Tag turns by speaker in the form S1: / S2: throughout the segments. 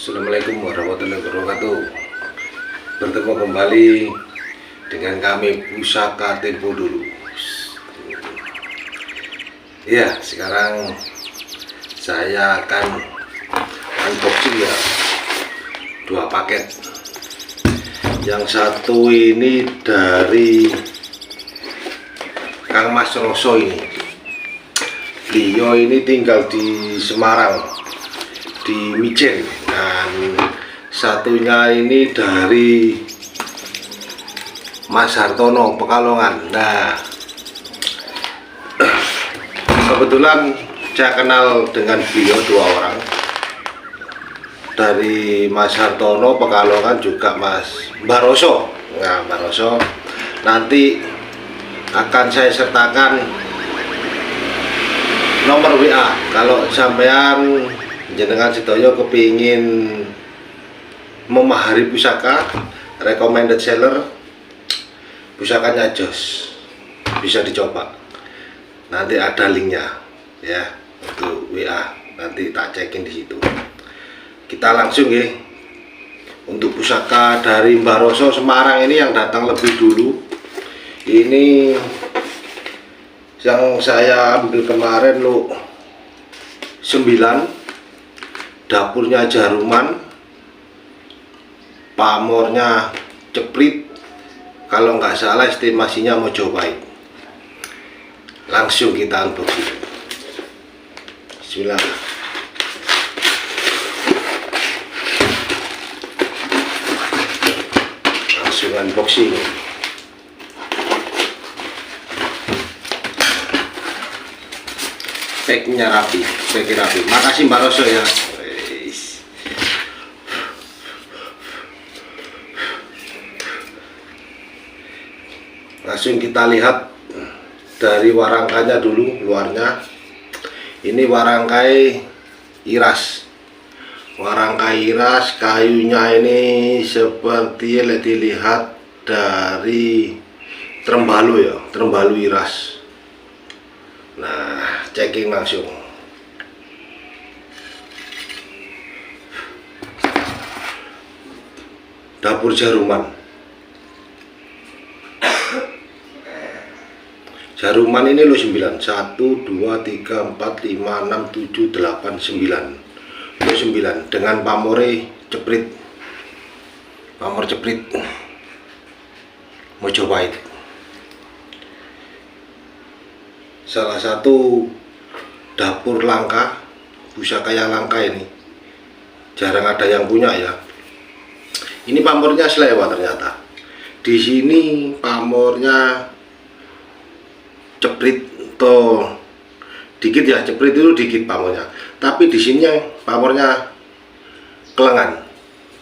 S1: Assalamualaikum warahmatullahi wabarakatuh. Bertemu kembali dengan kami Pusaka Tempo Dulu. Ya, sekarang saya akan unboxing ya, 2 paket. Yang satu ini dari Kang Mas Roso ini. Beliau ini tinggal di Semarang, di Mijen. Dan satunya ini dari Mas Hartono Pekalongan. Nah, kebetulan saya kenal dengan beliau 2 orang, dari Mas Hartono Pekalongan juga Mas Baroso. Nah, Baroso nanti akan saya sertakan nomor WA kalau sampean jenengan sedoyo kepingin memahari pusaka, recommended seller, pusakanya jos, bisa dicoba. Nanti ada linknya ya untuk WA, nanti tak cekin di situ. Kita langsung ya untuk pusaka dari Mbak Roso Semarang ini yang datang lebih dulu. Ini yang saya ambil kemarin lo 9, dapurnya jaruman, pamornya ceprit, kalau nggak salah estimasinya Mojopahit. Langsung kita unboxing. Bismillah. Langsung unboxing. Packnya rapi, packnya rapi. Makasih Mbak Roso ya. Langsung kita lihat dari warangkanya dulu, luarnya. Ini warangkai iras. Warangkai iras, kayunya ini seperti yang dilihat dari Trembalu ya, Trembalu iras. Nah, checking langsung. Dapur jaruman. Jaruman ini lo 9, 1, 2, 3, 4, 5, 6, 7, 8, 9. Lo 9 dengan pamore ceprit. Pamor ceprit Mojopahit. Salah satu dapur langka, pusaka yang langka ini. Jarang ada yang punya ya. Ini pamornya selewa ternyata. Di sini pamornya ceprit toh dikit ya, ceprit itu dikit pamornya, tapi di sini yang pamornya kelengan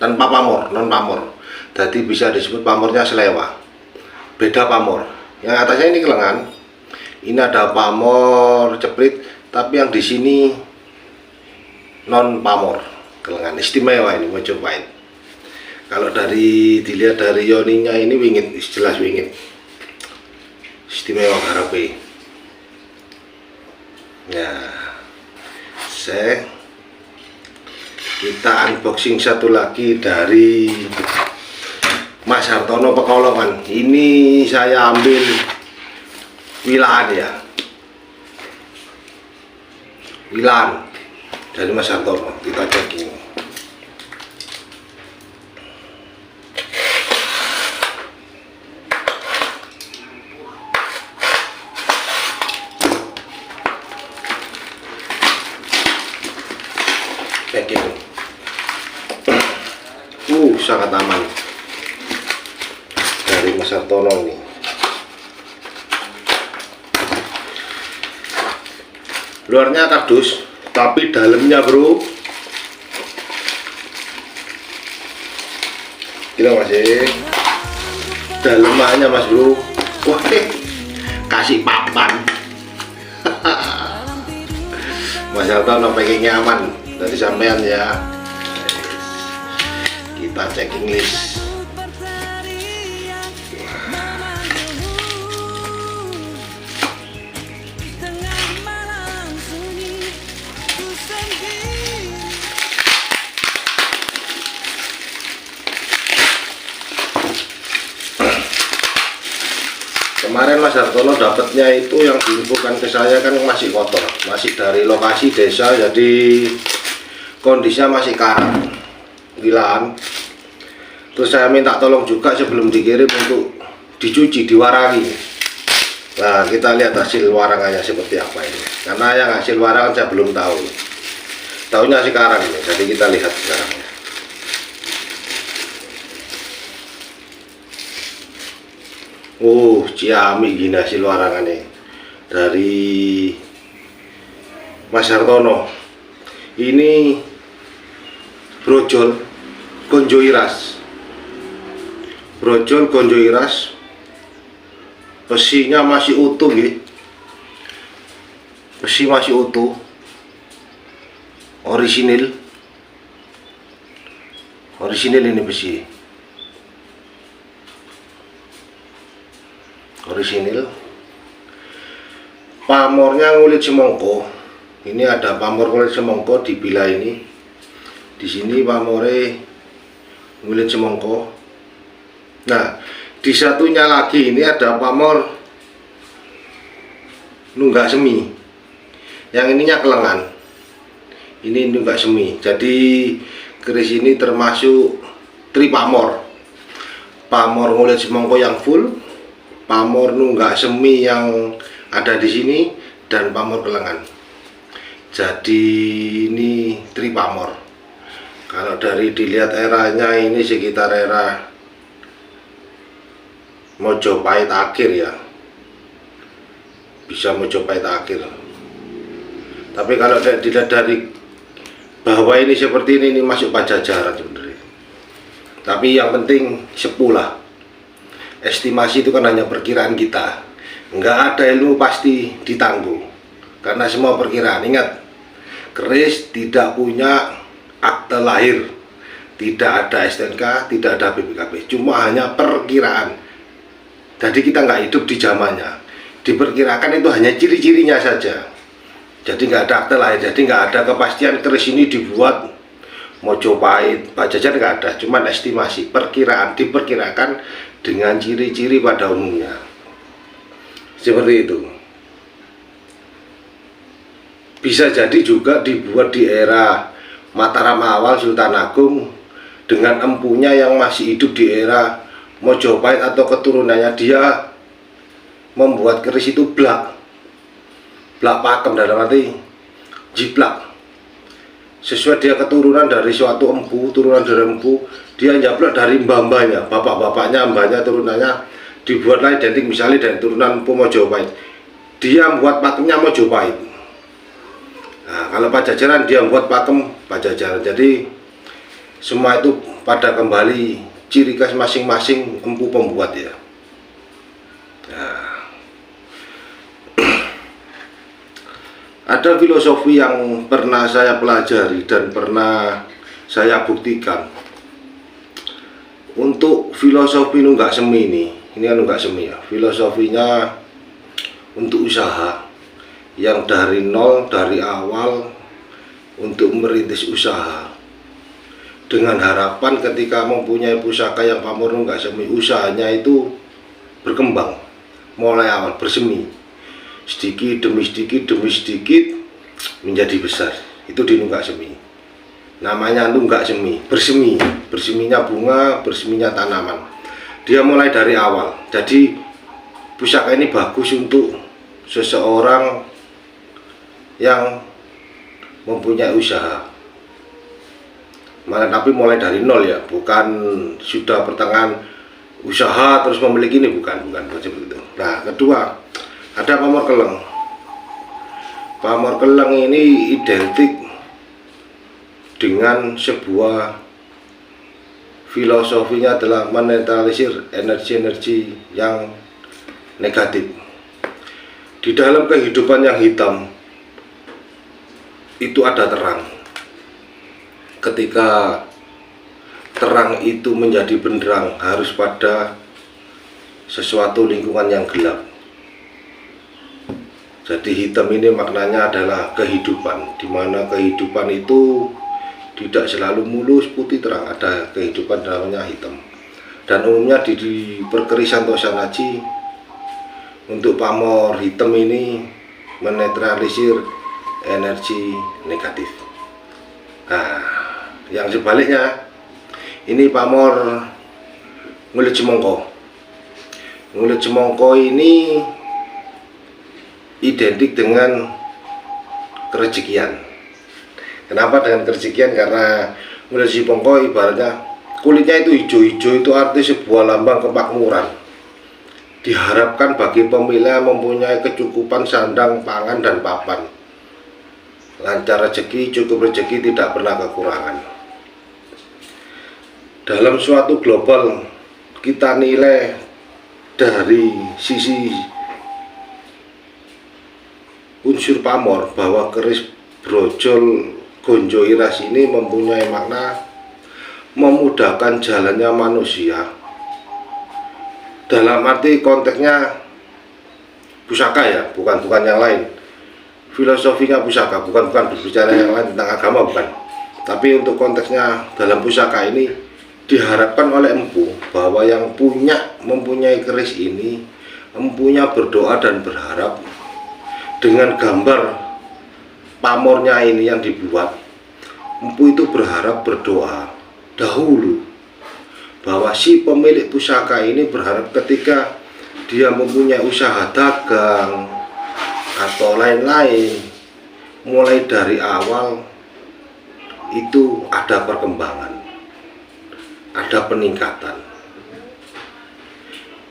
S1: tanpa pamor, non pamor, jadi bisa disebut pamornya selewa. Beda pamor yang atasnya ini kelengan, ini ada pamor ceprit, tapi yang di sini non pamor, kelengan. Istimewa ini Mojopahit. Kalau dari dilihat dari yoninya ini wingit, jelas wingit. Istimewa harapi. Ya, kita unboxing satu lagi dari Mas Hartono Pekalongan. Ini saya ambil wilaan ya, wilaan dari Mas Hartono. Kita checking. Packing. Sangat aman dari Mas Hartono ini. Luarnya kardus, tapi dalamnya bro, gila masih dalamnya mas bro. Wah, kasih papan. Mas Hartono packingnya aman dari sampean ya. Kita checking list. Kemarin Mas Hartono dapatnya itu yang diinfokan ke saya kan masih kotor, masih dari lokasi desa, jadi kondisinya masih karat di lahan. Terus saya minta tolong juga sebelum dikirim untuk dicuci, diwarangi. Nah, kita lihat hasil warangannya seperti apa ini. Karena yang hasil warangan saya belum tahu. Tahunya sekarang ini, jadi kita lihat sekarang. Ciamik gini hasil warangannya dari Mas Hartono. Ini brojol konjo iras, brojol konjo iras, besinya masih utuh gitu. Besi masih utuh, orisinil ini besi orisinil. Pamornya ngulit semongko. Ini ada pamor ngulit semongko di bila ini. Di sini pamore ngulit semongko. Nah, di satunya lagi ini ada pamor nunggak semi. Yang ininya kelengan. Ini nunggak semi. Jadi keris ini termasuk tripamor. Pamor ngulit semongko yang full, pamor nunggak semi yang ada di sini, dan pamor kelengan. Jadi ini tripamor. Kalau dari dilihat eranya ini sekitar era Mojopahit akhir ya, bisa Mojopahit akhir. Tapi kalau dilihat dari bawah ini seperti ini masuk Pajajaran sebenarnya. Tapi yang penting sepulah. Estimasi itu kan hanya perkiraan kita, nggak ada ilmu pasti ditangguh karena semua perkiraan. Ingat, keris tidak punya akte lahir, tidak ada STNK, tidak ada BPKB, cuma hanya perkiraan. Jadi kita nggak hidup di zamannya, diperkirakan itu hanya ciri-cirinya saja. Jadi nggak ada akte lahir, jadi nggak ada kepastian keris ini dibuat Mojopahit, Pajajaran, nggak ada, cuma estimasi, perkiraan, diperkirakan dengan ciri-ciri pada umumnya. Seperti itu. Bisa jadi juga dibuat di era Mataram awal, Sultan Agung, dengan empunya yang masih hidup di era Mojopahit atau keturunannya. Dia membuat keris itu blak pakem, dalam arti jiplak. Sesuai dia keturunan dari suatu empu, turunan dari empu, dia nyaplak dari mbah-mbahnya, bapak-bapaknya, mbahnya, turunannya dibuatlah identik, misalnya dari turunan empu Mojopahit. Dia membuat pakemnya Mojopahit. Nah, kalau Pajajaran dia membuat pakem Pajajaran. Jadi semua itu pada kembali ciri khas masing-masing empu pembuat ya. Nah, ada filosofi yang pernah saya pelajari dan pernah saya buktikan. Untuk filosofi nunggak semi ini kan nunggak semi ya. Filosofinya untuk usaha yang dari nol, dari awal, untuk merintis usaha dengan harapan ketika mempunyai pusaka yang pamor nunggak semi, usahanya itu berkembang mulai awal, bersemi sedikit demi sedikit menjadi besar. Itu di nunggak semi. Namanya nunggak semi, bersemi, berseminya bunga, berseminya tanaman. Dia mulai dari awal. Jadi pusaka ini bagus untuk seseorang yang mempunyai usaha. Tapi mulai dari nol ya, bukan sudah pertengahan usaha terus memiliki ini, bukan seperti itu. Nah, kedua, ada pamor keleng. Pamor keleng ini identik dengan sebuah filosofinya adalah menetralisir energi-energi yang negatif. Di dalam kehidupan yang hitam itu ada terang. Ketika terang itu menjadi benderang, harus pada sesuatu lingkungan yang gelap. Jadi hitam ini maknanya adalah kehidupan, di mana kehidupan itu tidak selalu mulus putih terang, ada kehidupan namanya hitam. Dan umumnya di perkerisan Tosanaji Untuk pamor hitam ini menetralisir energi negatif. Nah, yang sebaliknya ini pamor ngulit cemongko. Ngulit cemongko ini identik dengan kerejekian. Kenapa dengan kerejekian? Karena ngulit cemongko ibaratnya kulitnya itu hijau-hijau, itu arti sebuah lambang kemakmuran. Diharapkan bagi pemilih mempunyai kecukupan sandang, pangan, dan papan. Lancar rezeki, cukup rezeki, tidak pernah kekurangan. Dalam suatu global, kita nilai dari sisi unsur pamor bahwa keris brojol gonjo iras ini mempunyai makna memudahkan jalannya manusia. Dalam arti konteksnya pusaka ya, bukan yang lain. Filosofinya pusaka, bukan berbicara yang lain tentang agama, bukan. Tapi untuk konteksnya dalam pusaka ini diharapkan oleh empu bahwa yang mempunyai keris ini empunya berdoa dan berharap dengan gambar pamornya ini yang dibuat. Empu itu berharap berdoa dahulu bahwa si pemilik pusaka ini berharap ketika dia mempunyai usaha dagang atau lain-lain, mulai dari awal itu ada perkembangan, ada peningkatan.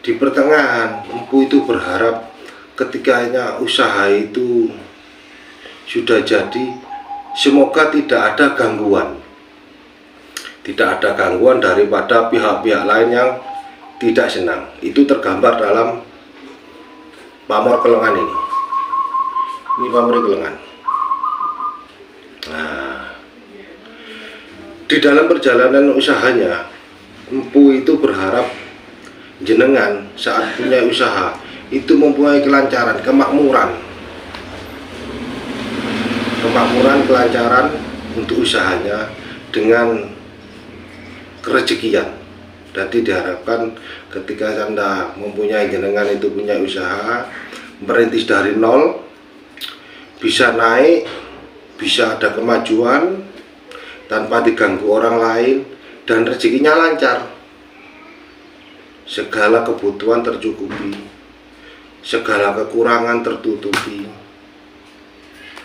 S1: Di pertengahan, empu itu berharap ketikanya usaha itu sudah jadi, semoga tidak ada gangguan. Tidak ada gangguan daripada pihak-pihak lain yang tidak senang. Itu tergambar dalam pamor kelengan ini. Ini pamor kelengan. Nah, di dalam perjalanan usahanya, empu itu berharap jenengan saat punya usaha itu mempunyai kelancaran, kemakmuran, kelancaran untuk usahanya dengan kerejekian. Jadi diharapkan ketika Anda mempunyai jenengan itu punya usaha, merintis dari nol, bisa naik, bisa ada kemajuan tanpa diganggu orang lain, dan rezekinya lancar. Segala kebutuhan tercukupi, segala kekurangan tertutupi,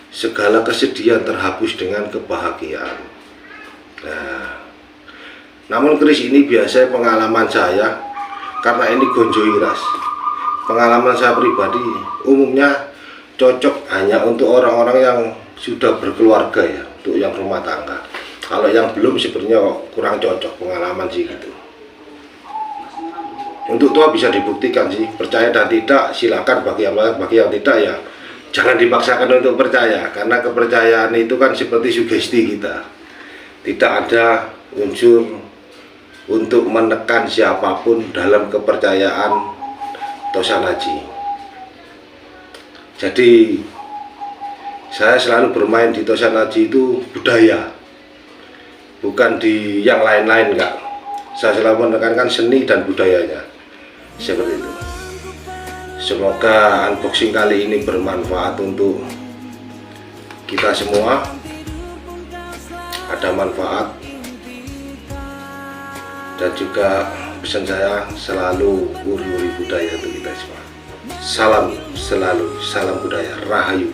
S1: segala kesedihan terhapus dengan kebahagiaan. Nah, namun keris ini biasanya pengalaman saya, karena ini gonjo iras, pengalaman saya pribadi umumnya cocok hanya untuk orang-orang yang sudah berkeluarga ya, untuk yang rumah tangga. Kalau yang belum sebenarnya kurang cocok, pengalaman sih gitu. Untuk tua bisa dibuktikan sih, percaya dan tidak silakan, bagi yang tidak ya jangan dipaksakan untuk percaya, karena kepercayaan itu kan seperti sugesti kita. Tidak ada unsur untuk menekan siapapun dalam kepercayaan Tosanaji. Jadi saya selalu bermain di Tosanaji itu budaya, bukan di yang lain-lain, enggak. Saya selalu menekankan seni dan budayanya, seperti itu. Semoga unboxing kali ini bermanfaat untuk kita semua, ada manfaat. Dan juga pesan saya selalu uri-uri budaya untuk kita semua. Salam selalu, salam budaya, rahayu.